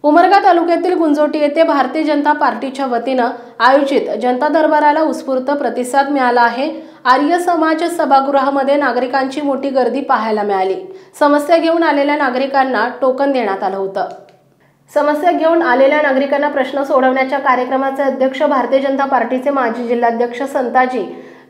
उमरगा तालुक्यातील गुंजोटी येथे भारतीय जनता पार्टीच्या वतीने आयोजित जनता दरबाराला उत्स्फूर्त प्रतिसाद मिळाला आहे। आर्य समाज सभागृहामध्ये नागरिकांची मोठी गर्दी पाहायला मिळाली। समस्या घेऊन आलेल्या नागरिकांना टोकन देण्यात आलं होतं। समस्या घेऊन आलेल्या नागरिकांना प्रश्न सोडवण्याच्या कार्यक्रमाचे अध्यक्ष भारतीय जनता पार्टीचे माजी जिल्हाध्यक्ष संताजी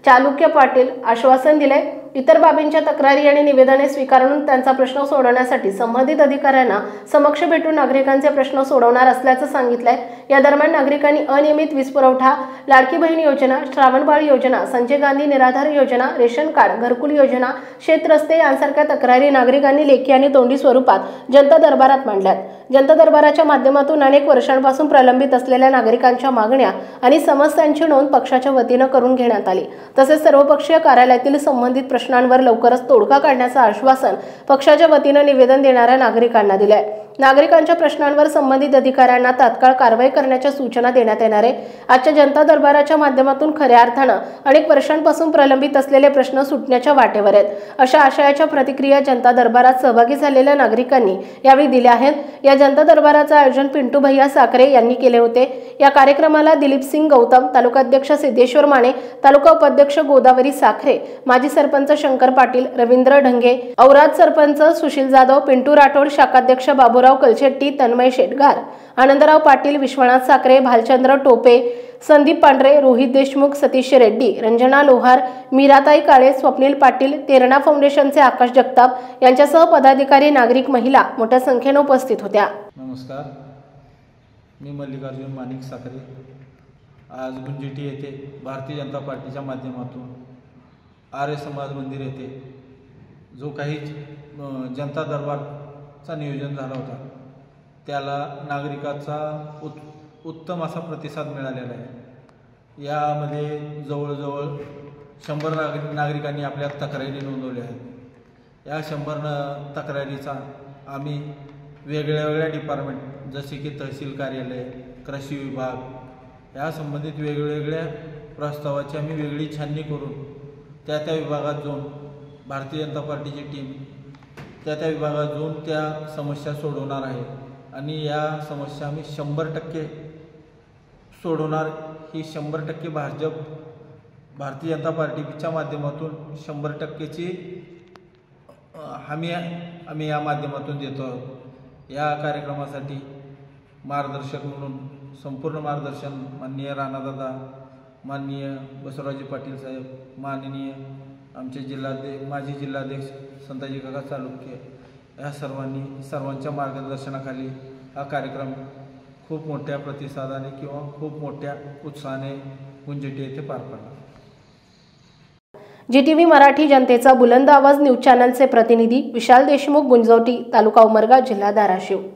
चालुक्य पाटील आश्वासन दिले। इतर बाबींच्या तक्रारी आणि निवेदने स्वीकारून त्यांचा प्रश्न सोडवण्यासाठी संबंधित अधिकाऱ्यांना समक्ष भेटून नागरिकांचे प्रश्न सोडवणार असल्याचं सांगितलंय। या दरम्यान नागरिकांनी अनियमित वीज पुरवठा, लाडकी बहीण योजना, श्रावणबाळ योजना, संजय गांधी निराधार योजना, रेशन कार्ड, घरकुल योजना, शेत रस्ते यांसारख्या तक्रारी नागरिकांनी लेखी आणि तोंडी स्वरूपात जनता दरबारात मांडल्यात। जनता दरबाराच्या माध्यमातून अनेक वर्षांपासून प्रलंबित असलेल्या नागरिकांच्या मागण्या आणि समस्यांची नोंद पक्षाच्या वतीने करून घेण्यात आली। तसेच सर्वपक्षीय कार्यालयातील संबंधित प्रश्नांवर लवकरच तोडगा काढण्याचं आश्वासन पक्षाच्या वतीने निवेदन देणाऱ्या नागरिकांना दिलंय। नागरिकांच्या प्रश्नांवर संबंधित अधिकाऱ्यांना तात्काळ कारवाई करण्याच्या सूचना देण्यात येणार आहे। आजच्या जनता दरबाराच्या माध्यमातून खऱ्या अर्थाने अनेक वर्षांपासून प्रलंबित असलेले प्रश्न सुटण्याच्या वाटेवर आहेत, अशा आशयाच्या प्रतिक्रिया जनता दरबारात सहभागी झालेल्या नागरिकांनी यावेळी दिल्या आहेत। या जनता दरबाराचे आयोजन पिंटू भैया साखरे यांनी केले होते। या कार्यक्रमाला दिलीप सिंग गौतम, तालुकाध्यक्ष सिद्धेश्वर माने, तालुका उपाध्यक्ष गोदावरी साखरे, माजी सरपंच शंकर पाटील, रवींद्र ढंगे, औराद सरपंच सुशील जाधव, पिंटू राठोड, शाखाध्यक्ष बाबूराव कलशेट्टी, तन्मय शेटगार, आनंदराव पाटील, विश्वनाथ साखरे, भालचंद्र टोपे, संदीप पांढरे, रोहित देशमुख, सतीश रेड्डी, रंजना लोहार, मीराताई काळे, स्वप्नील पाटील, तेरणा फाउंडेशनचे आकाश जगताप यांच्यासह पदाधिकारी, नागरिक, महिला मोठ्या संख्येने उपस्थित होत्या। नमस्कार, मी मल्लिकार्जुन माणिक साखरे आज गुंजोटी येथे भारतीय जनता पार्टीच्या माध्यमातून आर्य समाज मंदिर येथे जो काही जनता दरबारचा नियोजन झाला होता त्याला नागरिकाचा उत्तम असा प्रतिसाद मिळालेला आहे। यामध्ये जवळजवळ 100 नागरिकांनी आपल्या तक्रारी नोंदवल्या आहेत। या 100 तक्रारीचा आम्ही वेगळ्या डिपार्टमेंट जसे की तहसील कार्यालय, कृषी विभाग या संबंधित वेगवेगळ्या प्रस्तावाची आम्ही वेगळी छाननी करून त्या विभागात जाऊन भारतीय जनता पार्टीची टीम त्या विभागात जाऊन त्या समस्या सोडवणार आहे आणि या समस्या आम्ही 100% सोडवणार। ही 100% भारतीय जनता पार्टीच्या माध्यमातून 100%ची हमी आम्ही या माध्यमातून देतो आहोत। या कार्यक्रमासाठी मार्गदर्शक म्हणून संपूर्ण मार्गदर्शन माननीय राणादादा, माननीय बसवराजी पाटील साहेब, माननीय आमचे माजी जिल्हाध्यक्ष संताजी काका चालुक्य या सर्वांच्या मार्गदर्शनाखाली हा कार्यक्रम खूप मोठ्या प्रतिसादाने किंवा खूप मोठ्या उत्साहाने गुंजोटी येथे पार पडला। GTV मराठी जनतेचा बुलंद आवाज न्यूज चॅनलचे प्रतिनिधी विशाल देशमुख, गुंजोटी, तालुका उमरगा, जिल्हा धाराशिव।